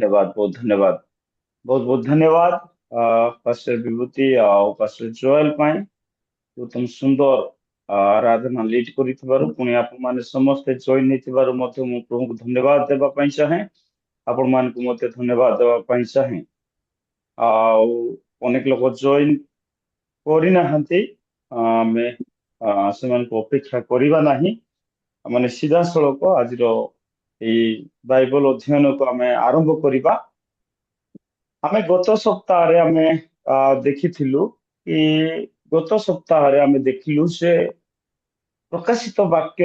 धन्यवाद बहुत धन्यवाद बहुत बहुत धन्यवाद पास्टर विभूति और पास्टर जोएल पाए तुम सुंदर आराधना लीड करिथिबारु पुणी आप माने समस्त जॉइन नेथिबारु मते मु प्रभु को धन्यवाद देबा पई चाहे आपण मान को मते धन्यवाद देबा पई चाहे आ अनेक लोग जॉइन करि नाहंती आमे सेमान को अपेक्षा करिबा नाही माने सीधा सड़क आज बाइबल अध्ययन को आमे आरंभ करिबा आमे गत सप्ताह रे आमे देखिथिलु कि गत सप्ताह रे आमे देखिलु से प्रकाशित वाक्य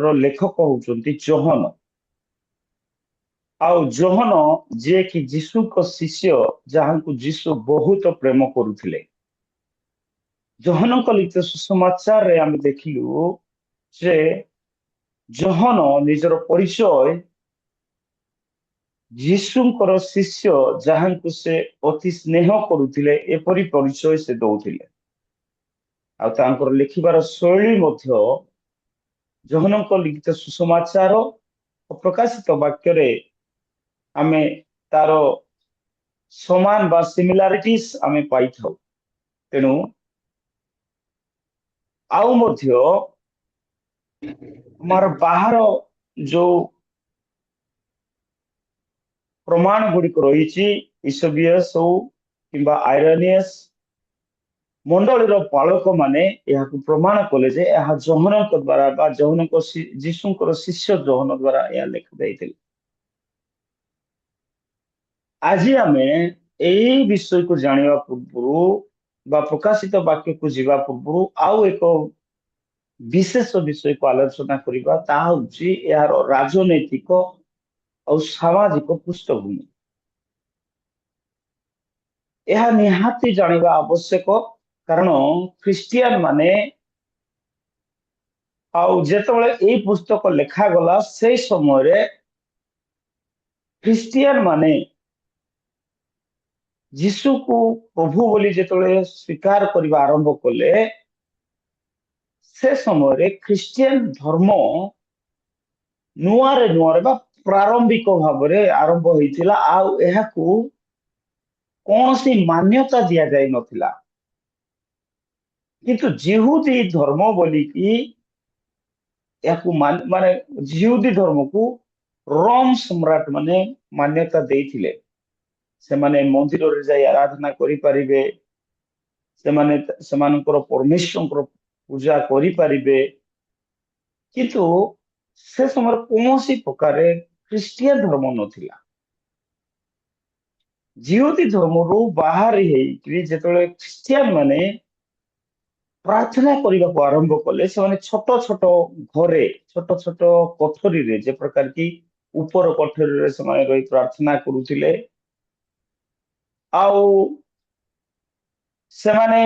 रो लेखक होउचंती जोहन आउ जोहन जे कि जीसु को शिष्य जहां को जीसु बहुत प्रेम करुथिले जोहन को लिखित सुसमाचार रे आमे देखिलु जे जोहन निजर परिचय जीसुଙ୍କର शिष्य ଯାହାଙ୍କୁ ସେ ଅତି ସ୍ନେହ କରୁଥିଲେ ଏପରି ପରିଚୟ ସେ ଦଉଥିଲେ ଆଉ ତାଙ୍କର ଲେଖିବାର ଶୈଳୀ ମଧ୍ୟ ଯୋହନଙ୍କ ଲିଖିତ ସୁସମାଚାର ଓ ପ୍ରକାଶିତ ବାକ୍ୟରେ ଆମେ ତାର ସମାନ ବା ସିମିଲାରିଟିସ୍ ଆମେ ପାଇଥାଉ ତେଣୁ ଆଉ ମଧ୍ୟ ଆମର ବାହାର ଯୋଉ प्रमाण गुड़िक रही इसोबियस हो किंबा आयरनियस मंडल पालक माने प्रमाण कले जे जोहन द्वारा बा जोहन जीशुଙ୍କର शिष्य जोहन द्वारा यह लिखा जाइए आज आम यही विषय को जानिबा पूर्व बा प्रकाशित वाक्य को जीवा पूर्व आउ एक विशेष विषय को आलोचना करबा ता होची यार राजनैतिक और सामाजिक पृष्ठभूमि यह निहाती जानिबा आवश्यक कारण ख्रिस्टियन माने आउ जेतबेले ए पुस्तक लेखा गला से समय रे ख्रिस्टियन माने जीसु को प्रभु बोली जेतबेले स्वीकार करबा आरंभ कले से समय रे ख्रिस्टियन धर्म नुआरे बा प्रारंभिक भाव रे आरंभ होइतिला आउ एहाकू कौन सी मान्यता दिया जाय नथिला किंतु जिहुदी धर्म बोली कि याकू माने जिहुदी धर्म को रोम सम्राट माने मान्यता देइथिले से माने मंदिर रे जाय आराधना करि परिबे से माने समानकर परमेश्वर पूजा करि परिबे किंतु से समय कौन सी प्रकार ख्रिस्टियन धर्म नथिला जिहुदी धर्म रू बाहर जेतबेले ख्रिस्टियन माने प्रार्थना करने को आरंभ कले से माने छोट छोट घरे छोट छोट कोठरी रे जे प्रकार की ऊपर कोठरी रे से माने रही प्रार्थना करुथिले आउ से माने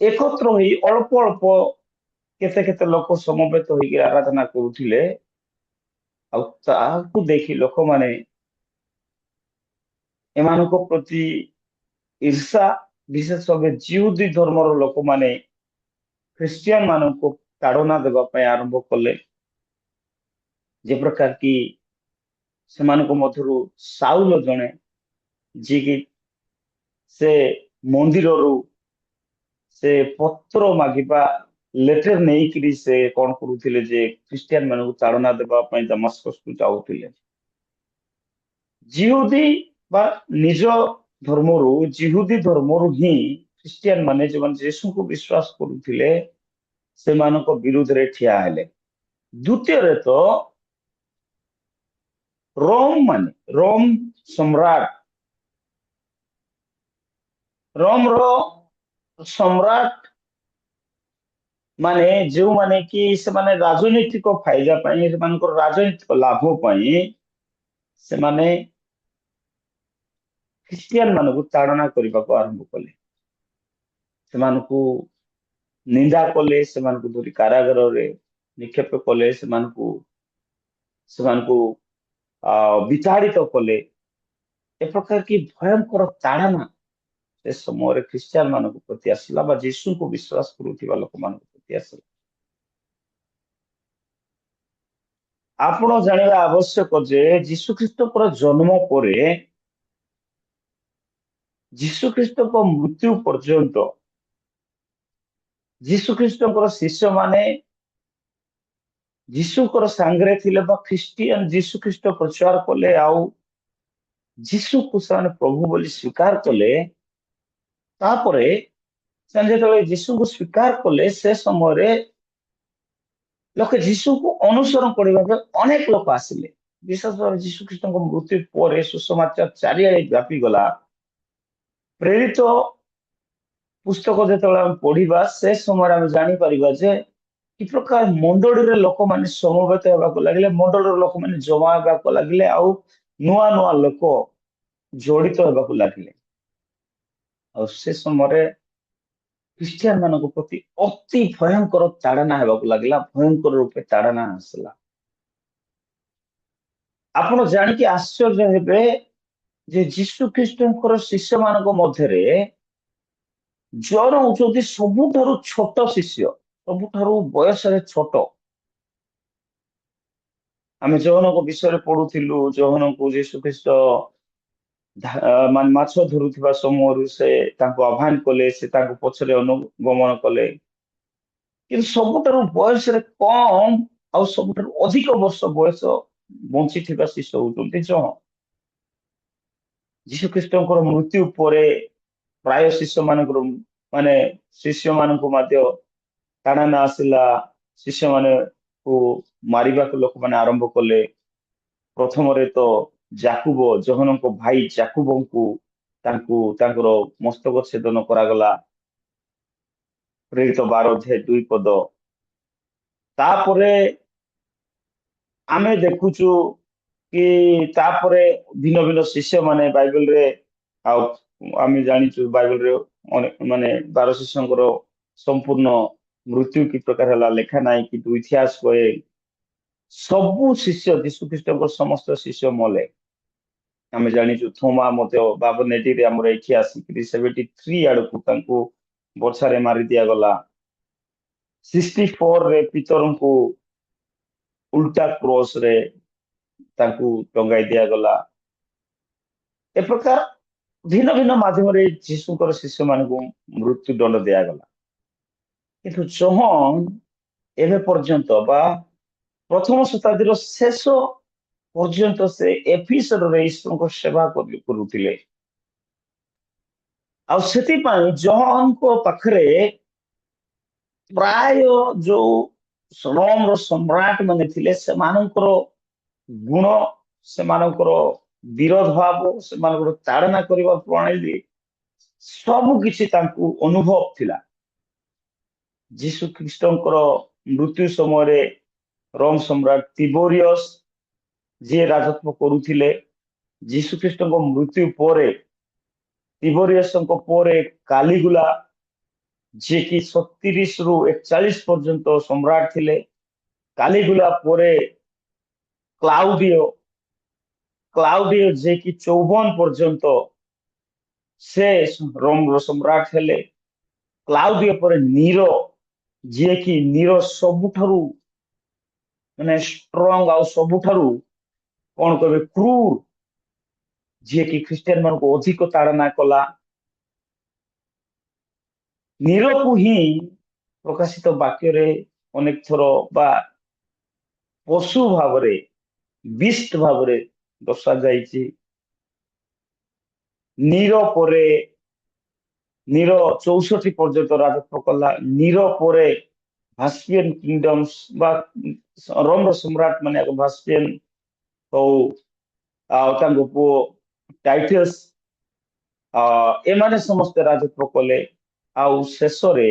एकत्र होई अल्प अल्प केते केते लोक समवेत होई आराधना करुथिले आउ ताकू देखि लोक माने एमानको प्रति ईर्षा विशेष भाव जिहुदी धर्मर लोक माने ख्रिस्टियन मानन को ताड़ना देवा पय आरंभ कले जे प्रकार की सेमानको मधुरु साउल जणे जी की से मंदिर रू से पत्र मागिबा लेटर नहीं करी से कौन करुथिले जे ख्रिस्टियन मानन को ताड़ना देवा पय दमस्कस को जाउथिले जिहुदी बा निज धर्मरू जिहुदी धर्मरू ही ख्रिस्टियन माने जो यीशु को विश्वास करुथिले से मानक विरुद्ध रे ठिया हेले द्वितीय रे तो रोम माने रोम सम्राट रोम रो सम्राट माने जो माने कि से माने राजनीतिक फायदा पई से मानकर राजनीतिक लाभ पई से माने ख्रिस्टियन मानक ताड़ना करबा को आरंभ कले से मानकू निंदा कले से मानकू धरी कारागार रे निक्षेप कले से मानकू विताड़ित कले ए प्रकार की भयंकर ताड़ना से समय ख्रिस्टियन मान प्रति आसला बा यीशु को विश्वास करुवा लोक मान प्रति आसला ଆପଣ ଜାଣିବା ଆବଶ୍ୟକ ଯେ ଯୀଶୁଖ୍ରୀଷ୍ଟଙ୍କର ଜନ୍ମ ପରେ ଯୀଶୁଖ୍ରୀଷ୍ଟଙ୍କ ମୃତ୍ୟୁ ପର୍ଯ୍ୟନ୍ତ ଯୀଶୁଖ୍ରୀଷ୍ଟଙ୍କର ଶିଷ୍ୟମାନେ ଯୀଶୁଙ୍କର ସାଙ୍ଗରେ ଥିଲେ ବା ଖ୍ରୀଷ୍ଟିଆନ ଯୀଶୁଖ୍ରୀଷ୍ଟ ପ୍ରଚାର କଲେ ଆଉ ଯୀଶୁକୁ ସେମାନେ ପ୍ରଭୁ ବୋଲି ସ୍ୱୀକାର କଲେ। ତାପରେ ସେମାନେ ଯେତେବେଳେ ଯୀଶୁଙ୍କୁ ସ୍ୱୀକାର କଲେ ସେ ସମୟରେ ଲୋକେ ଯୀଶୁକୁ ଅନୁସରଣ କରିବା ପାଇଁ ଅନେକ ଲୋକ ଆସିଲେ। ବିଶେଷ ଭାବରେ ଯୀଶୁଖ୍ରୀଷ୍ଟଙ୍କ ମୃତ୍ୟୁ ପରେ ସୁସମାଚାର ଚାରିଆଡେ ବ୍ୟାପିଗଲା। ପ୍ରେରିତ ପୁସ୍ତକ ଯେତେବେଳେ ଆମେ ପଢିବା ସେ ସମୟରେ ଆମେ ଜାଣିପାରିବା ଯେ କି ପ୍ରକାର ମଣ୍ଡଳୀରେ ଲୋକମାନେ ସମବେତ ହେବାକୁ ଲାଗିଲେ, ମଣ୍ଡଳୀର ଲୋକମାନେ ଜମା ହେବାକୁ ଲାଗିଲେ, ଆଉ ନୂଆ ନୂଆ ଲୋକ ଜଡିତ ହେବାକୁ ଲାଗିଲେ। ଆଉ ସେ ସମୟରେ ଖ୍ରୀଷ୍ଟିଆନ ମାନଙ୍କ ପ୍ରତି ଅତି ଭୟଙ୍କର ତାଡନା ହେବାକୁ ଲାଗିଲା, ଭୟଙ୍କର ରୂପେ ତାଡନା ଆସିଲା। ଆପଣ ଜାଣିକି ଆଶ୍ଚର୍ଯ୍ୟ ହେବେ ଯେ ଯୀଶୁଖ୍ରୀଷ୍ଟଙ୍କର ଶିଷ୍ୟ ମାନଙ୍କ ମଧ୍ୟରେ ଜଣ ହଉଛନ୍ତି ସବୁଠାରୁ ଛୋଟ ଶିଷ୍ୟ, ସବୁଠାରୁ ବୟସରେ ଛୋଟ। ଆମେ ଯୋହନଙ୍କ ବିଷୟରେ ପଢୁଥିଲୁ, ଯୋହନଙ୍କୁ ଯୀଶୁଖ୍ରୀଷ୍ଟ ମାନେ ମାଛ ଧରୁଥିବା ସମୟରୁ ସେ ତାଙ୍କୁ ଆହ୍ୱାନ କଲେ, ସେ ତାଙ୍କ ପଛରେ ଅନୁଗମନ କଲେ। କିନ୍ତୁ ସବୁଠାରୁ ବୟସରେ କମ ଆଉ ସବୁଠାରୁ ଅଧିକ ବର୍ଷ ବୟସ ବଞ୍ଚିଥିବା ଶିଷ୍ୟ ହଉଛନ୍ତି ଜଣ। ଯୀଶୁଖ୍ରୀଷ୍ଟଙ୍କର ମୃତ୍ୟୁ ପରେ ପ୍ରାୟ ଶିଷ୍ୟମାନଙ୍କର ମାନେ ଶିଷ୍ୟମାନଙ୍କୁ ମଧ୍ୟ ତାଡନା ଆସିଲା। ଶିଷ୍ୟମାନଙ୍କୁ ମାରିବାକୁ ଲୋକମାନେ ଆରମ୍ଭ କଲେ। ପ୍ରଥମରେ ତ ଜାକୁବ, ଯୋହନଙ୍କ ଭାଇ ଜାକୁବଙ୍କୁ ତାଙ୍କର ମସ୍ତକ ଛେଦନ କରାଗଲା, ପ୍ରେରିତ 12 ଅଧ୍ୟାୟ 2 ପଦ। ତାପରେ ଆମେ ଦେଖୁଛୁ କି ତାପରେ ଭିନ୍ନ ଭିନ୍ନ ଶିଷ୍ୟ ମାନେ ବାଇବଲରେ, ଆଉ ଆମେ ଜାଣିଛୁ ବାଇବଲରେ ମାନେ 12 ଶିଷ୍ୟଙ୍କର ସମ୍ପୂର୍ଣ୍ଣ ମୃତ୍ୟୁ କି ପ୍ରକାର ହେଲା ଲେଖା ନାହିଁ, କିନ୍ତୁ ଇତିହାସ କହେ ସବୁ ଶିଷ୍ୟ ଯୀଶୁଖ୍ରୀଷ୍ଟଙ୍କ ସମସ୍ତ ଶିଷ୍ୟ ମଲେ। ଆମେ ଜାଣିଛୁ ଥୋମା ମଧ୍ୟ 52 ଆମର ଏଠି ଆସିକିରି 73 ଆଡକୁ ତାଙ୍କୁ ବର୍ଷାରେ ମାରି ଦିଆଗଲା। 64 ପିତରଙ୍କୁ ଉଲ୍ଟା କ୍ରସ ରେ ତାଙ୍କୁ ଟଙ୍ଗାଇ ଦିଆଗଲା। ଏ ପ୍ରକାର ଭିନ୍ନ ଭିନ୍ନ ମାଧ୍ୟମରେ ଯୀଶୁଙ୍କର ଶିଷ୍ୟମାନଙ୍କୁ ମୃତ୍ୟୁ ଦଣ୍ଡ ଦିଆଗଲା। କିନ୍ତୁ ଜହନ ଏବେ ପର୍ଯ୍ୟନ୍ତ ବା ପ୍ରଥମ ଶତାବ୍ଦୀର ଶେଷ ପର୍ଯ୍ୟନ୍ତ ସେ ଏଫିସରେ ଈଶ୍ୱରଙ୍କ ସେବା କରୁଥିଲେ। ଆଉ ସେଥିପାଇଁ ଜହନଙ୍କ ପାଖରେ ପ୍ରାୟ ଯୋଉ ରୋମର ସମ୍ରାଟ ମାନେ ଥିଲେ ସେମାନଙ୍କର ଗୁଣ, ସେମାନଙ୍କର ବିରୋଧ ଭାବ, ସେମାନଙ୍କର ତାଡନା କରିବା ପ୍ରଣାଳୀ ସବୁ କିଛି ତାଙ୍କୁ ଅନୁଭବ ଥିଲା। ଯୀଶୁଖ୍ରୀଷ୍ଟଙ୍କର ମୃତ୍ୟୁ ସମୟରେ ରୋମ ସମ୍ରାଟ ତିବୋରିୟସ ଯିଏ ରାଜତ୍ୱ କରୁଥିଲେ, ଯୀଶୁଖ୍ରୀଷ୍ଟଙ୍କ ମୃତ୍ୟୁ ପରେ ତିବୋରିୟସଙ୍କ ପରେ କାଲିଗୁଲା ଯିଏକି 37 ରୁ 41 ପର୍ଯ୍ୟନ୍ତ ସମ୍ରାଟ ଥିଲେ। କାଲିଗୁଲା ପରେ କ୍ଲାଉଡିଓ ଯିଏକି 54 ପର୍ଯ୍ୟନ୍ତ ସେ ରୋମର ସମ୍ରାଟ ହେଲେ। କ୍ଲାଉଡିଓ ପରେ ନୀର, ଯିଏକି ନୀର ସବୁଠାରୁ ମାନେ ଷ୍ଟ୍ରଙ୍ଗ ଆଉ ସବୁଠାରୁ କଣ କହିବେ କ୍ରୁର, ଯିଏକି ଖ୍ରୀଷ୍ଟିଆନ ମାନଙ୍କୁ ଅଧିକ ତାଡନା କଲା। ନୀରକୁ ହିଁ ପ୍ରକାଶିତ ବାକ୍ୟରେ ଅନେକ ଥର ବା ପଶୁ ଭାବରେ, ବିଷ୍ଟ ଭାବରେ ଦର୍ଶାଯାଇଛି। ନୀର ପରେ ନୀର 64 ପର୍ଯ୍ୟନ୍ତ ରାଜତ୍ୱ କଲା। ନୀର ପରେ ଭାସ୍ପିଆନ କିଙ୍ଗଡମ୍ସ ବା ରୋମର ସମ୍ରାଟ ମାନେ ଭାସ୍ପିଆନ ହଉ, ଆଉ ତାଙ୍କ ପୁଅ ଟାଇଟସ୍, ଏମାନେ ସମସ୍ତେ ରାଜତ୍ୱ କଲେ। ଆଉ ଶେଷରେ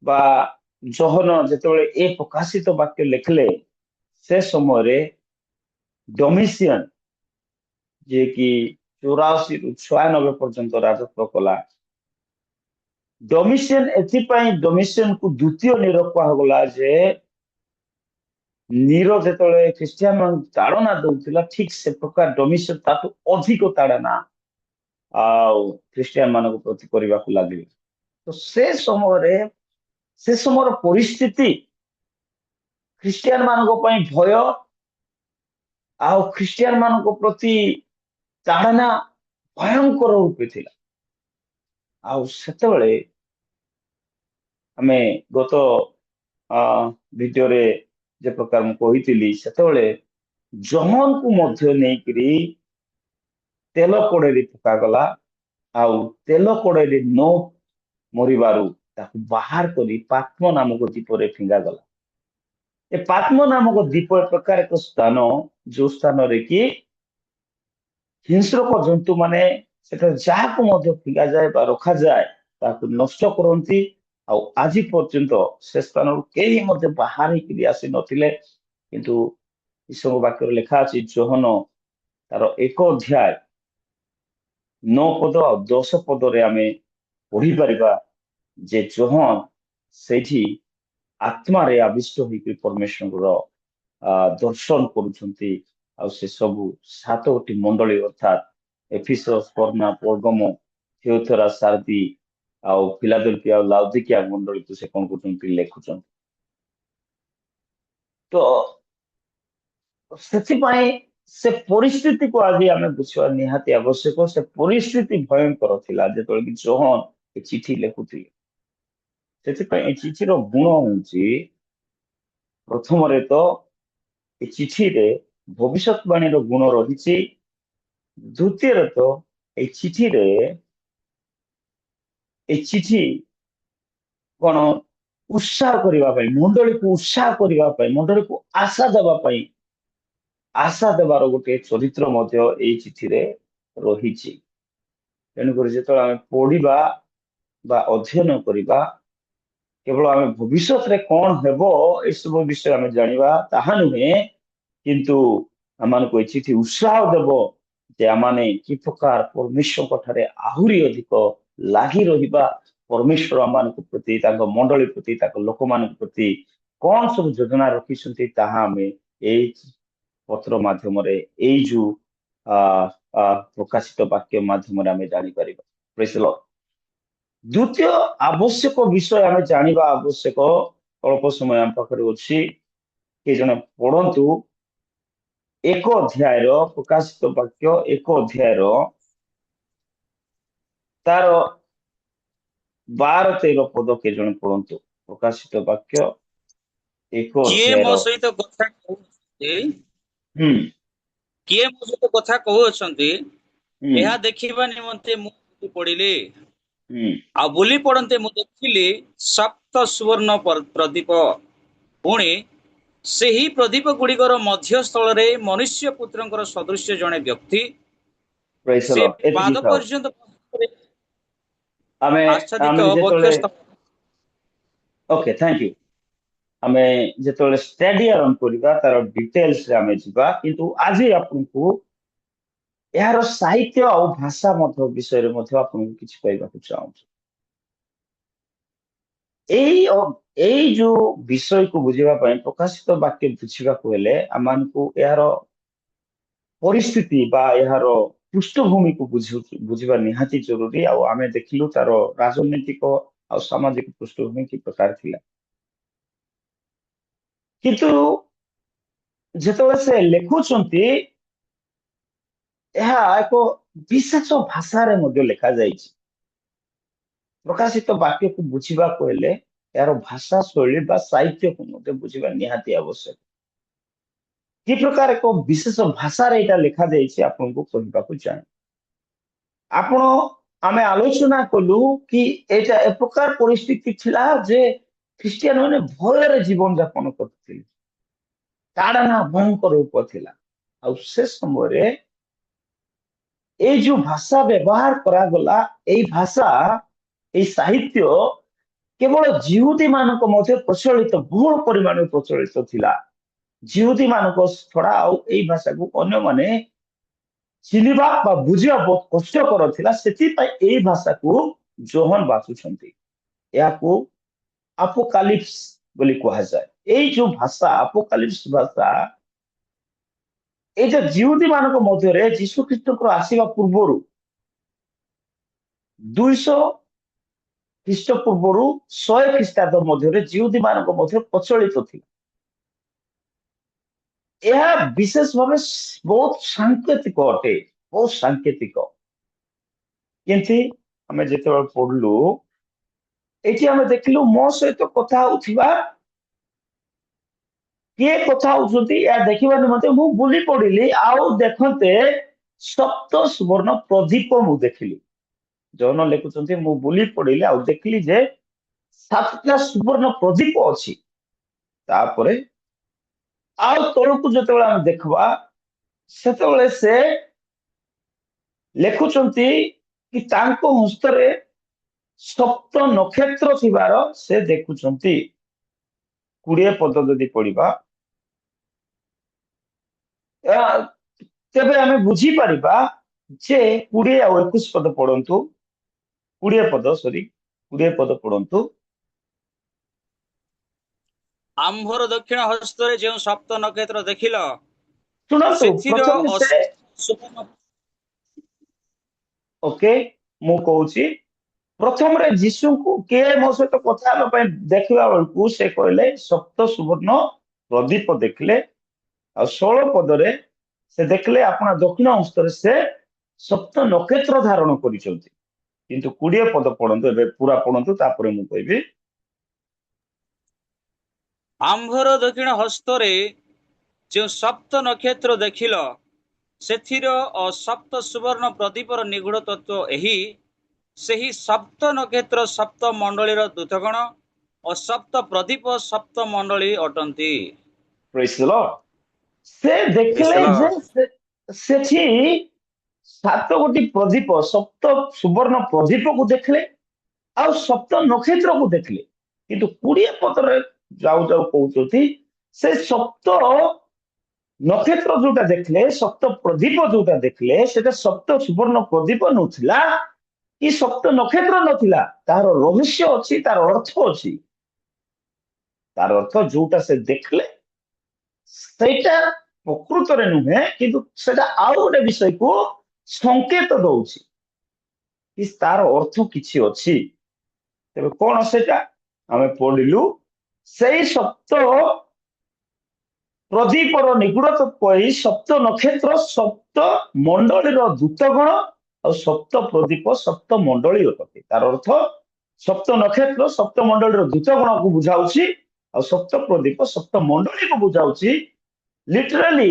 ବା ଜହନ ଯେତେବେଳେ ଏ ପ୍ରକାଶିତ ବାକ୍ୟ ଲେଖିଲେ ସେ ସମୟରେ ଡୋମିସିଆନ ଯିଏକି 84 ରୁ 96 ପର୍ଯ୍ୟନ୍ତ ରାଜତ୍ୱ କଲା। ଡୋମିସିଆନ ଏଥିପାଇଁ ଡୋମିସିଆନକୁ ଦ୍ୱିତୀୟ ନୀର କୁହାଗଲା ଯେ ନୀର ଯେତେବେଳେ ଖ୍ରୀଷ୍ଟିଆନ ମାନଙ୍କୁ ତାଡନା ଦଉଥିଲା ଠିକ ସେ ପ୍ରକାର ଡୋମିସିଆନ ତାଠୁ ଅଧିକ ତାଡନା ଆଉ ଖ୍ରୀଷ୍ଟିଆନ ମାନଙ୍କ ପ୍ରତି କରିବାକୁ ଲାଗିଲେ। ତ ସେ ସମୟର ପରିସ୍ଥିତି ଖ୍ରୀଷ୍ଟିଆନ ମାନଙ୍କ ପାଇଁ ଭୟ ଆଉ ଖ୍ରୀଷ୍ଟିଆନ ମାନଙ୍କ ପ୍ରତି ତାଡ଼ନା ଭୟଙ୍କର ରୂପେ ଥିଲା। ଆଉ ସେତେବେଳେ ଆମେ ଗତ ଭିଡିଓରେ ଯେ ପ୍ରକାର ମୁଁ କହିଥିଲି, ସେତେବେଳେ ଜହନକୁ ମଧ୍ୟ ନେଇକରି ତେଲ କଡେଇରେ ପକାଗଲା, ଆଉ ତେଲ କଡେଇରେ ନ ମରିବାରୁ ତାକୁ ବାହାର କରି ପାତ୍ମ ନାମକ ଦ୍ୱୀପରେ ଫିଙ୍ଗାଗଲା। ଏ ପାତ୍ମ ନାମକ ଦ୍ୱୀପ ଏକ ପ୍ରକାର ଏକ ସ୍ଥାନ, ଯୋଉ ସ୍ଥାନରେ କି ହିଂସ୍ରକ ଜନ୍ତୁ ମାନେ ସେଠାରେ ଯାହାକୁ ମଧ୍ୟ ଫିଙ୍ଗାଯାଏ ବା ରଖାଯାଏ ତାକୁ ନଷ୍ଟ କରନ୍ତି। ଆଉ ଆଜି ପର୍ଯ୍ୟନ୍ତ ସେ ସ୍ଥାନରୁ କେହି ମଧ୍ୟ ବାହାରିକିରି ଆସି ନଥିଲେ। କିନ୍ତୁ ଈଶ୍ୱରଙ୍କ ବାକ୍ୟରେ ଲେଖା ଅଛି, ଯୋହନ ତାର 1 ଅଧ୍ୟାୟ 9 ପଦ ଆଉ 10 ପଦରେ ଆମେ ପଢିପାରିବା ଯେ ଯୋହନ ସେଇଠି ଆତ୍ମାରେ ଆବିଷ୍ଟ ହେଇକି ପରମେଶ୍ୱରଙ୍କର ଦର୍ଶନ କରୁଛନ୍ତି। ଆଉ ସେ ସବୁ 7ଟି ମଣ୍ଡଳୀ ଅର୍ଥାତ୍ ଏଫିସସ୍, ସ୍ମରନା, ପର୍ଗମ, ଥିଓତରା, ସାର୍ଦି ଆଉ ଫିଲାଦେଲଫିଆ ଆଉ ଲାଉଦିକିଆ ମଣ୍ଡଳୀକୁ ସେ କଣ କରୁଛନ୍ତି, ଲେଖୁଛନ୍ତି। ତ ସେଥିପାଇଁ ସେ ପରିସ୍ଥିତିକୁ ଆଜି ଆମେ ବୁଝିବା ନିହାତି ଆବଶ୍ୟକ। ସେ ପରିସ୍ଥିତି ଭୟଙ୍କର ଥିଲା ଯେତେବେଳେ କି ଯୋହନ ଏ ଚିଠି ଲେଖୁଥିଲେ। ସେଥିପାଇଁ ଏ ଚିଠିର ଗୁଣ ହଉଛି, ପ୍ରଥମରେ ତ ଏ ଚିଠିରେ ଭବିଷ୍ୟତବାଣୀର ଗୁଣ ରହିଛି। ଦ୍ୱିତୀୟରେ ତ এই চিঠি କଣ ଉତ୍ସାହ କରିବା ପାଇଁ, ମଣ୍ଡଳୀକୁ ଉତ୍ସାହ କରିବା ପାଇଁ, ମଣ୍ଡଳୀକୁ ଆଶା ଦେବାର ଗୋଟେ ଚରିତ୍ର ମଧ୍ୟ ଏଇ ଚିଠିରେ ରହିଛି। ତେଣୁକରି ଯେତେବେଳେ ଆମେ ପଢିବା ବା ଅଧ୍ୟୟନ କରିବା, କେବଳ ଆମେ ଭବିଷ୍ୟତରେ କଣ ହେବ ଏସବୁ ବିଷୟ ଆମେ ଜାଣିବା ତାହା ନୁହେଁ, କିନ୍ତୁ ଆମମାନଙ୍କୁ ଏ ଚିଠି ଉତ୍ସାହ ଦେବ ଯେ ଆମମାନେ କି ପ୍ରକାର ପରମେଶ୍ୱରଙ୍କ ଠାରେ ଆହୁରି ଅଧିକ ଲାଗି ରହିବା, ପରମେଶ୍ୱର ଆମମାନଙ୍କ ପ୍ରତି, ତାଙ୍କ ମଣ୍ଡଳୀ ପ୍ରତି, ତାଙ୍କ ଲୋକମାନଙ୍କ ପ୍ରତି କଣ ସବୁ ଯୋଜନା ରଖିଛନ୍ତି ତାହା ଆମେ ଏଇ ପତ୍ର ମାଧ୍ୟମରେ, ଏଇ ଯୋଉ ପ୍ରକାଶିତ ବାକ୍ୟ ମାଧ୍ୟମରେ ଆମେ ଜାଣିପାରିବା। ପ୍ରେଜ୍ ଦ ଲର୍ଡ। ଦ୍ୱିତୀୟ ଆବଶ୍ୟକ ବିଷୟ ଆମେ ଜାଣିବା ଆବଶ୍ୟକ, ଅଳ୍ପ ସମୟ ଆମ ପାଖରେ ଅଛି, କିଏ ଜଣେ ପଢନ୍ତୁ 1 ଅଧ୍ୟାୟର ପ୍ରକାଶିତ ବାକ୍ୟ, 1 ଅଧ୍ୟାୟର ତାର 12-13 ପଦ କିଏ ଜଣେ ପଢନ୍ତୁ। ପ୍ରକାଶିତ ବାକ୍ୟ 1 କିଏ ମୋ ଅଧ୍ୟାୟର ସହିତ କଥା କହୁଛନ୍ତି, ହୁଁ କିଏ ମୋ ସହିତ କଥା କହୁଅଛନ୍ତି, ହୁଁ ଏହା ଦେଖିବା ନିମନ୍ତେ ମୁଁ ବୁଲି ପଡିଲି। ହୁଁ ଆଉ ବୁଲି ପଡନ୍ତେ ମୁଁ ଦେଖିଲି 7 ସୁବର୍ଣ୍ଣ ପ୍ରଦୀପ। ପୁଣି ସେହି ପ୍ରଦୀପ ଗୁଡିକର ମଧ୍ୟସ୍ଥଳରେ ମନୁଷ୍ୟ ପୁତ୍ରଙ୍କର ସଦୃଶ୍ୟ ଜଣେ ବ୍ୟକ୍ତି, ପ୍ରେଜ୍ ଦ ସେ ଲର୍ଡ। ଏତିକି ପାଦ ଥାଉ। ପର୍ଯ୍ୟନ୍ତ ଆମେ ଆଚ୍ଛାଦିତ ଆମେ ଯେତେବେଳେ ବକ୍ଷସ୍ଥ। Okay, thank you. ଆମେ ଯେତେବେଳେ ଷ୍ଟଡି ଆରମ୍ଭ କରିବା ତାର ଡିଟେଲ୍ସରେ ଆମେ ଯିବା, କିନ୍ତୁ ଆଜି ଆପଣଙ୍କୁ ଏହାର ସାହିତ୍ୟ ଆଉ ଭାଷା ମଧ୍ୟ ବିଷୟରେ ମଧ୍ୟ ଆପଣଙ୍କୁ କିଛି କହିବାକୁ ଚାହୁଁଛୁ। ଏଇ ଯୋଉ ବିଷୟକୁ ବୁଝିବା ପାଇଁ, ପ୍ରକାଶିତ ବାକ୍ୟ ବୁଝିବାକୁ ହେଲେ ଆମମାନଙ୍କୁ ଏହାର ପରିସ୍ଥିତି ବା ଏହାର ପୃଷ୍ଠଭୂମିକୁ ବୁଝିବା ନିହାତି ଜରୁରୀ। ଆଉ ଆମେ ଦେଖିଲୁ ତାର ରାଜନୈତିକ ଆଉ ସାମାଜିକ ପୃଷ୍ଠଭୂମି କି ପ୍ରକାର ଥିଲା। କିନ୍ତୁ ଯେତେବେଳେ ସେ ଲେଖୁଛନ୍ତି, ଏହା ଏକ ବିଶେଷ ଭାଷାରେ ମଧ୍ୟ ଲେଖାଯାଇଛି। ପ୍ରକାଶିତ ବାକ୍ୟକୁ ବୁଝିବାକୁ ହେଲେ ଏହାର ଭାଷା ଶୈଳୀ ବା ସାହିତ୍ୟକୁ ମଧ୍ୟ ବୁଝିବା ନିହାତି ଆବଶ୍ୟକ। କି ପ୍ରକାର ଏକ ବିଶେଷ ଭାଷାରେ ଏଇଟା ଲେଖାଯାଇଛି ଆପଣଙ୍କୁ କହିବାକୁ ଚାହେଁ। ଆମେ ଆଲୋଚନା କଲୁ କି ଏଇଟା ଏ ପ୍ରକାର ପରିସ୍ଥିତି ଥିଲା ଯେ ଖ୍ରୀଷ୍ଟିଆନ ମାନେ ଭୟରେ ଜୀବନ ଯାପନ କରୁଥିଲେ, ତାଡ଼ନା ଭୟଙ୍କର ରୂପ ଥିଲା। ଆଉ ସେ ସମୟରେ ଏଇ ଯୋଉ ଭାଷା ବ୍ୟବହାର କରାଗଲା, ଏଇ ଭାଷା, ଏଇ ସାହିତ୍ୟ କେବଳ ଜିହୁଦୀ ମାନଙ୍କ ମଧ୍ୟ ପ୍ରଚଳିତ, ବହୁଳ ପରିମାଣରେ ପ୍ରଚଳିତ ଥିଲା। ଜିହୁଦୀ ମାନଙ୍କ ଛଡା ଆଉ ଏଇ ଭାଷାକୁ ଅନ୍ୟମାନେ ଚିହ୍ନିବା ବା ବୁଝିବା ବହୁତ କଷ୍ଟକର ଥିଲା। ସେଥିପାଇଁ ଏଇ ଭାଷାକୁ ଯୋହନ ବାଛୁଛନ୍ତି। ଏହାକୁ ଆପୋକାଲିପ୍ସ ବୋଲି କୁହାଯାଏ। ଏଇ ଯୋଉ ଭାଷା, ଆପୋକାଲିପ୍ସ ଭାଷା, ଏଇ ଯୋଉ ଜିହୁଦୀ ମାନଙ୍କ ମଧ୍ୟରେ ଯୀଶୁ ଖ୍ରୀଷ୍ଟଙ୍କର ଆସିବା ପୂର୍ବରୁ 200 ଖ୍ରୀଷ୍ଟ ପୂର୍ବରୁ 100 ଖ୍ରୀଷ୍ଟାବ୍ଦ ମଧ୍ୟରେ ଜିହୁଦୀ ମାନଙ୍କ ମଧ୍ୟରେ ପ୍ରଚଳିତ ଥିଲା। ଏହା ବିଶେଷ ଭାବେ ବହୁତ ସାଙ୍କେତିକ ଅଟେ, ବହୁତ ସାଙ୍କେତିକ। କିନ୍ତୁ ଆମେ ଯେତେବେଳେ ପଢିଲୁ ଏଠି ଆମେ ଦେଖିଲୁ ମୋ ସହିତ କଥା ହଉଥିବା କିଏ କଥା ହଉଛନ୍ତି ଏହା ଦେଖିବା ନିମନ୍ତେ ମୁଁ ବୁଲି ପଡିଲି, ଆଉ ଦେଖନ୍ତେ ସପ୍ତ ସୁବର୍ଣ୍ଣ ପ୍ରଦୀପ ମୁଁ ଦେଖିଲି। ଜନ ଲେଖୁଛନ୍ତି ମୁଁ ବୁଲି ପଡିଲି ଆଉ ଦେଖିଲି ଯେ 7ଟା ସୁବର୍ଣ୍ଣ ପ୍ରଦୀପ ଅଛି। ତାପରେ ଆଉ ତଳକୁ ଯେତେବେଳେ ଆମେ ଦେଖିବା ସେତେବେଳେ ସେ ଲେଖୁଛନ୍ତି କି ତାଙ୍କ ହସ୍ତରେ ସପ୍ତ ନକ୍ଷତ୍ର ଥିବାର ସେ ଦେଖୁଛନ୍ତି। 20 ପଦ ଯଦି ପଢିବା ତେବେ ଆମେ ବୁଝିପାରିବା ଯେ 20 ଆଉ 21 ପଦ ପଢନ୍ତୁ। 20 ପଦ ପଢନ୍ତୁ। ଆମ୍ଭର ଦକ୍ଷିଣ ହସ୍ତରେ ଯେଉଁ ସପ୍ତ ନକ୍ଷତ୍ର ଦେଖିଲ, ଶୁଣନ୍ତୁ ସେଥିର ପ୍ରଥମେ ସେ ସୁବର୍ଣ୍ଣ ଓକେ ମୁଁ କହୁଛି ପ୍ରଥମରେ ଯୀଶୁଙ୍କୁ କିଏ ମୋ ସହିତ କଥା ହେବା ପାଇଁ ଦେଖିବା ବେଳକୁ ସେ କହିଲେ ସପ୍ତ ସୁବର୍ଣ୍ଣ ପ୍ରଦୀପ ଦେଖିଲେ। ଆଉ 16 ପଦରେ ସେ ଦେଖିଲେ ଆପଣ ଦକ୍ଷିଣ ହସ୍ତରେ ସେ ସପ୍ତ ନକ୍ଷତ୍ର ଧାରଣ କରିଛନ୍ତି। କିନ୍ତୁ 20 ପଦ ପଢନ୍ତୁ, ଏବେ ପୁରା ପଢନ୍ତୁ ତାପରେ ମୁଁ କହିବି। ଆମ୍ଭର ଦକ୍ଷିଣ ହସ୍ତରେ ଯେଉଁ ସପ୍ତ ନକ୍ଷତ୍ର ଦେଖିଲ, ସେଥିର ସପ୍ତ ସୁବର୍ଣ୍ଣ ପ୍ରଦୀପର ନିଗୁଢ ତତ୍ଵ ଏହି, ସେହି ସପ୍ତ ନକ୍ଷତ୍ର ସପ୍ତ ମଣ୍ଡଳୀର ଦୂତଗଣ ଓ ସପ୍ତ ପ୍ରଦୀପ ସପ୍ତ ମଣ୍ଡଳୀ ଅଟନ୍ତି। ପ୍ରେଜ୍ ଦ ଲର୍ଡ। ସେ Praise ଦେଖିଲେ the ଯେ Lord. ସେଠି 7 ଗୋଟି ପ୍ରଦୀପ ସପ୍ତ ସୁବର୍ଣ୍ଣ ପ୍ରଦୀପକୁ ଦେଖିଲେ ଆଉ ସପ୍ତ ନକ୍ଷତ୍ରକୁ ଦେଖିଲେ। କିନ୍ତୁ 20 ପଦରେ ଯାଉ ଯାଉ କହୁଛନ୍ତି ସେ ସପ୍ତ ନକ୍ଷତ୍ର ଯୋଉଟା ଦେଖିଲେ, ସପ୍ତ ପ୍ରଦୀପ ଯୋଉଟା ଦେଖିଲେ ସେଟା ସପ୍ତ ସୁବର୍ଣ୍ଣ ପ୍ରଦୀପ ନଥିଲା କି ସପ୍ତ ନକ୍ଷତ୍ର ନଥିଲା। ତାର ରହସ୍ୟ ଅଛି, ତାର ଅର୍ଥ ଅଛି। ତାର ଅର୍ଥ ଯୋଉଟା ସେ ଦେଖିଲେ ସେଇଟା ପ୍ରକୃତରେ ନୁହେଁ, କିନ୍ତୁ ସେଟା ଆଉ ଗୋଟେ ବିଷୟକୁ ସଂକେତ ଦଉଛି କି ତାର ଅର୍ଥ କିଛି ଅଛି। ତେବେ କଣ ସେଟା ଆମେ ପଢିଲୁ, ସେଇ ସପ୍ତ ପ୍ରଦୀପର ନିଗୁଡ କହି ସପ୍ତ ନକ୍ଷତ୍ର ସପ୍ତ ମଣ୍ଡଳୀର ଦୂତଗଣ ଆଉ ସପ୍ତ ପ୍ରଦୀପ ସପ୍ତ ମଣ୍ଡଳୀ ଅଟନ୍ତି। ତାର ଅର୍ଥ ସପ୍ତ ନକ୍ଷତ୍ର ସପ୍ତ ମଣ୍ଡଳୀର ଦୂତଗଣକୁ ବୁଝାଉଛି ଆଉ ସପ୍ତ ପ୍ରଦୀପ ସପ୍ତ ମଣ୍ଡଳୀକୁ ବୁଝାଉଛି। ଲିଟରାଲି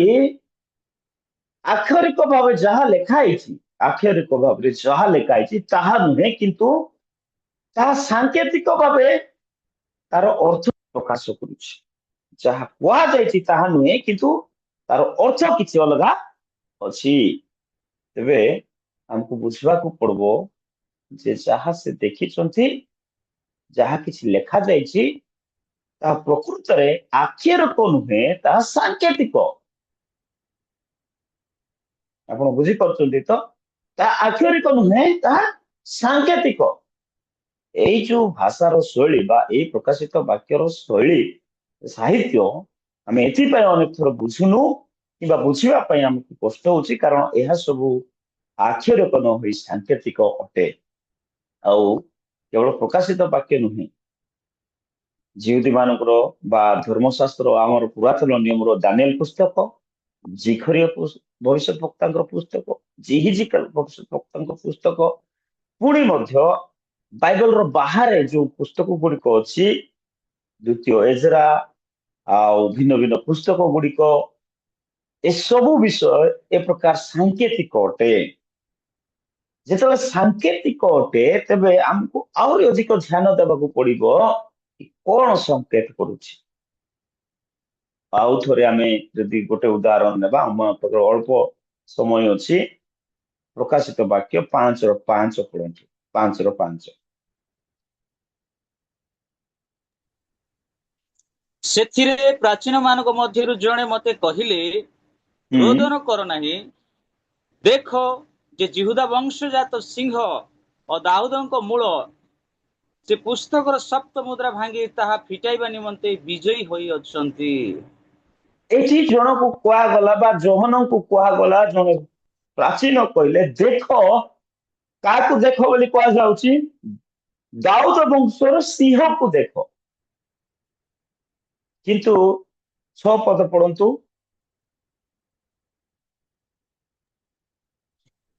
ଆକ୍ଷରିକ ଭାବେ ଯାହା ଲେଖା ହେଇଛି, ଆକ୍ଷରିକ ଭାବରେ ଯାହା ଲେଖା ହେଇଛି ତାହା ନୁହେଁ, କିନ୍ତୁ ତାହା ସାଙ୍କେତିକ ଭାବେ ତାର ଅର୍ଥ ପ୍ରକାଶ କରୁଛି। ଯାହା କୁହାଯାଇଛି ତାହା ନୁହେଁ, କିନ୍ତୁ ତାର ଅର୍ଥ କିଛି ଅଲଗା ଅଛି। ତେବେ ଆମକୁ ବୁଝିବାକୁ ପଡିବ ଯେ ଯାହା ସେ ଦେଖିଛନ୍ତି, ଯାହା କିଛି ଲେଖା ଯାଇଛି ତାହା ପ୍ରକୃତରେ ଆକ୍ଷରିକ ନୁହେଁ, ତାହା ସାଙ୍କେତିକ। ଆପଣ ବୁଝିପାରୁଛନ୍ତି ତ? ତାହା ଆକ୍ଷରିକ ନୁହେଁ, ତାହା ସାଙ୍କେତିକ। ଏଇ ଯୋଉ ଭାଷାର ଶୈଳୀ ବା ଏଇ ପ୍ରକାଶିତ ବାକ୍ୟର ଶୈଳୀ ସାହିତ୍ୟ ଆମେ ଏଥିପାଇଁ ଅନେକ ଥର ବୁଝୁନୁ କିମ୍ବା ବୁଝିବା ପାଇଁ ଆମକୁ କଷ୍ଟ ହଉଛି, କାରଣ ଏହା ସବୁ ଆକ୍ଷରିକ ନ ହୋଇ ସାଙ୍କେତିକ ଅଟେ। ଆଉ କେବଳ ପ୍ରକାଶିତ ବାକ୍ୟ ନୁହେଁ, ଜିହୁଦୀ ମାନଙ୍କର ବା ଧର୍ମଶାସ୍ତ୍ର ଆମର ପୁରାତନ ନିୟମର ଦାନିଏଲ ପୁସ୍ତକ, ଜିଖରିୟ ଭବିଷ୍ୟତ ବକ୍ତାଙ୍କର ପୁସ୍ତକ, ଜିହିଜିକାଲ ଭବିଷ୍ୟତ ବକ୍ତାଙ୍କ ପୁସ୍ତକ, ପୁଣି ମଧ୍ୟ ବାଇବଲର ବାହାରେ ଯୋଉ ପୁସ୍ତକ ଗୁଡିକ ଅଛି, ଦ୍ୱିତୀୟ ଏଜରା ଆଉ ଭିନ୍ନ ଭିନ୍ନ ପୁସ୍ତକ ଗୁଡିକ, ଏସବୁ ବିଷୟ ଏ ପ୍ରକାର ସାଙ୍କେତିକ ଅଟେ। ଯେତେବେଳେ ସାଙ୍କେତିକ ଅଟେ ତେବେ ଆମକୁ ଆହୁରି ଅଧିକ ଧ୍ୟାନ ଦେବାକୁ ପଡିବ କଣ ସଂକେତ କରୁଛି। ଆଉ ଥରେ ଆମେ ଯଦି ଗୋଟେ ଉଦାହରଣ ନେବା, ଆମ ପାଖରେ ଅଳ୍ପ ସମୟ ଅଛି। ପ୍ରକାଶିତ ବାକ୍ୟ 5:5 ପଢନ୍ତୁ। 5:5 ସେଥିରେ ପ୍ରାଚୀନ ମାନଙ୍କ ମଧ୍ୟରୁ ଜଣେ ମତେ କହିଲେ, ହୁଁ ରୋଦନ କର ନାହିଁ, ଦେଖ ଯେ ଜିହୁଦା ବଂଶଜାତ ସିଂହ ଓ ଦାଉଦଙ୍କ ମୂଳ ସେ ପୁସ୍ତକର ସପ୍ତ ମୁଦ୍ରା ଭାଙ୍ଗି ତାହା ଫିଟାଇବା ନିମନ୍ତେ ବିଜୟୀ ହୋଇ ଅଛନ୍ତି। ଏଠି ଜଣକୁ କୁହାଗଲା ବା ଯୋହନଙ୍କୁ କୁହାଗଲା, ଜଣେ ପ୍ରାଚୀନ କହିଲେ ଦେଖ। କାହାକୁ ଦେଖ ବୋଲି କୁହାଯାଉଛି? ଦାଉଦ ବଂଶର ସିଂହକୁ ଦେଖ। କିନ୍ତୁ 6 ପଦ ପଢନ୍ତୁ।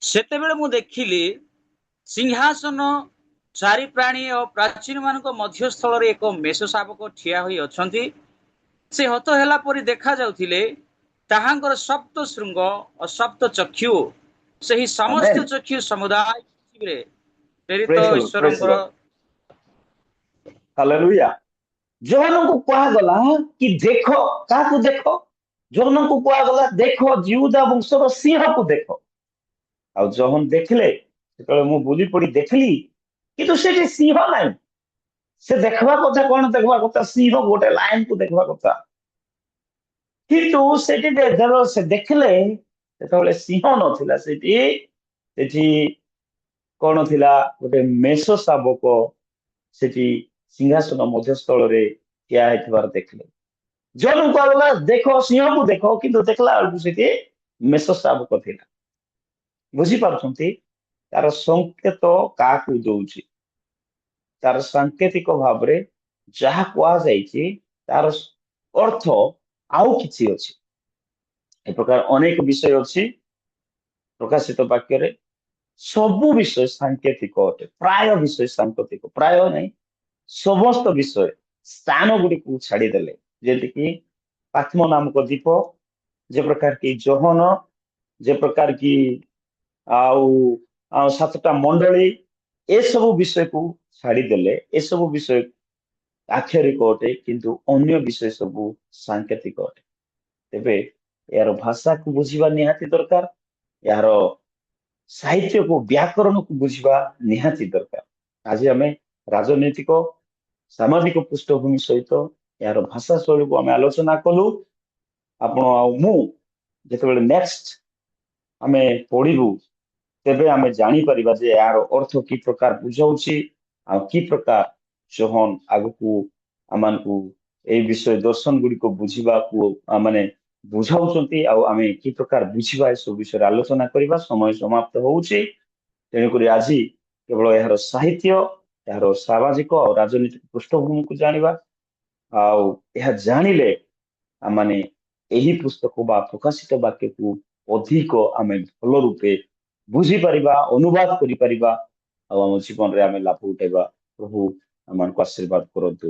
ସେତେବେଳେ ମୁଁ ଦେଖିଲି ସିଂହାସନ ଚାରି ପ୍ରାଣୀ ଓ ପ୍ରାଚୀନ ମାନଙ୍କ ମଧ୍ୟସ୍ଥଳରେ ଏକ ମେଷ ଶାବକ ଠିଆ ହୋଇ ଅଛନ୍ତି। ସେ ହତ ହେଲା ପରି ଦେଖା ଯାଉଥିଲେ। ତାହାଙ୍କର ସପ୍ତ ଶୃଙ୍ଗ ଓ ସପ୍ତ ଚକ୍ଷୁ ସେହି ଆମେନ୍। ସମସ୍ତ ଚକ୍ଷୁ ସମୁଦାୟ ପୃଥିବୀରେ ପ୍ରେରିତ ପ୍ରେଜ୍ ଦ ଲର୍ଡ, ପ୍ରେଜ୍ ଦ ଈଶ୍ୱରଙ୍କର। ଲର୍ଡ। ହାଲେଲୁୟା। ଯୋହନଙ୍କୁ କୁହାଗଲା କି ଦେଖ, କାହାକୁ ଦେଖ? ଯୋହନଙ୍କୁ କୁହାଗଲା ଦେଖ ଜିହୁଦା ବଂଶର ସିଂହକୁ ଦେଖ। ଆଉ ଯୋହନ ଦେଖିଲେ, ଯେତେବେଳେ ମୁଁ ବୁଲି ପଡି ଦେଖିଲି, କିନ୍ତୁ ସେଠି ସିଂହ ନାହିଁ। ସେ ଦେଖିବା କଥା କଣ ଦେଖିବା କଥା? ସିଂହ ଗୋଟେ ଲାୟନକୁ ଦେଖିବା କଥା। କିନ୍ତୁ ସେଠି ସେ ଦେଖିଲେ, ଯେତେବେଳେ ସିଂହ ନଥିଲା ସେଠି, ସେଠି କଣ ଥିଲା? ଗୋଟେ ମେଷ ଶାବକ ସେଠି ସିଂହାସନ ମଧ୍ୟସ୍ଥଳରେ ଠିଆ ହେଇଥିବାର ଦେଖିଲେ। ଜଣଙ୍କୁ କୁହାଗଲା ଦେଖ ସିଂହକୁ ଦେଖ, କିନ୍ତୁ ଦେଖିଲା ବେଳକୁ ସେଠି ମେଷ ଶାବକ ଥିଲା। ବୁଝିପାରୁଛନ୍ତି? ତାର ସଂକେତ କାହାକୁ ଦଉଛି? ତାର ସାଙ୍କେତିକ ଭାବରେ ଯାହା କୁହାଯାଇଛି ତାର ଅର୍ଥ ଆଉ କିଛି ଅଛି। ଏ ପ୍ରକାର ଅନେକ ବିଷୟ ଅଛି ପ୍ରକାଶିତ ବାକ୍ୟରେ। ସବୁ ବିଷୟ ସାଙ୍କେତିକ ଅଟେ। ପ୍ରାୟ ବିଷୟ ସାଙ୍କେତିକ, ପ୍ରାୟ ନାହିଁ, ସମସ୍ତ ବିଷୟ ସ୍ଥାନ ଗୁଡିକୁ ଛାଡିଦେଲେ, ଯେମିତିକି ପାଥମ ନାମକ ଦ୍ୱୀପ, ଯେ ପ୍ରକାର କି ଯୋହନ, ଯେ ପ୍ରକାର କି ଆଉ ଆଉ ସାତଟା ମଣ୍ଡଳୀ, ଏସବୁ ବିଷୟକୁ ଛାଡିଦେଲେ ଏସବୁ ବିଷୟ ଆକ୍ଷରିକ ଅଟେ, କିନ୍ତୁ ଅନ୍ୟ ବିଷୟ ସବୁ ସାଙ୍କେତିକ ଅଟେ। ତେବେ ଏହାର ଭାଷାକୁ ବୁଝିବା ନିହାତି ଦରକାର। ଏହାର ସାହିତ୍ୟକୁ, ବ୍ୟାକରଣକୁ ବୁଝିବା ନିହାତି ଦରକାର। ଆଜି ଆମେ ରାଜନୈତିକ ସାମାଜିକ ପୃଷ୍ଠଭୂମି ସହିତ ଏହାର ଭାଷା ଶୈଳୀକୁ ଆମେ ଆଲୋଚନା କଲୁ। ଆପଣ ଆଉ ମୁଁ ଯେତେବେଳେ ନେକ୍ସଟ ଆମେ ପଢିବୁ, ତେବେ ଆମେ ଜାଣିପାରିବା ଯେ ଏହାର ଅର୍ଥ କି ପ୍ରକାର ବୁଝାଉଛି, ଆଉ କି ପ୍ରକାର ଯୋହନ ଆଗକୁ ଆମମାନଙ୍କୁ ଏଇ ବିଷୟ ଦର୍ଶନ ଗୁଡିକ ବୁଝିବାକୁ ମାନେ ବୁଝାଉଛନ୍ତି, ଆଉ ଆମେ କି ପ୍ରକାର ବୁଝିବା ଏସବୁ ବିଷୟରେ ଆଲୋଚନା କରିବା। ସମୟ ସମାପ୍ତ ହଉଛି। ତେଣୁକରି ଆଜି କେବଳ ଏହାର ସାହିତ୍ୟ, ଏହାର ସାମାଜିକ ଆଉ ରାଜନୈତିକ ପୃଷ୍ଠଭୂମିକୁ ଜାଣିବା। ଆଉ ଏହା ଜାଣିଲେ ଆମେ ଏହି ପୁସ୍ତକ ବା ପ୍ରକାଶିତ ବାକ୍ୟକୁ ଅଧିକ ଆମେ ଭଲ ରୂପେ ବୁଝିପାରିବା, ଅନୁବାଦ କରିପାରିବା, ଆଉ ଆମ ଜୀବନରେ ଆମେ ଲାଭ ଉଠାଇବା। ପ୍ରଭୁ ଆମମାନଙ୍କୁ ଆଶୀର୍ବାଦ କରନ୍ତୁ।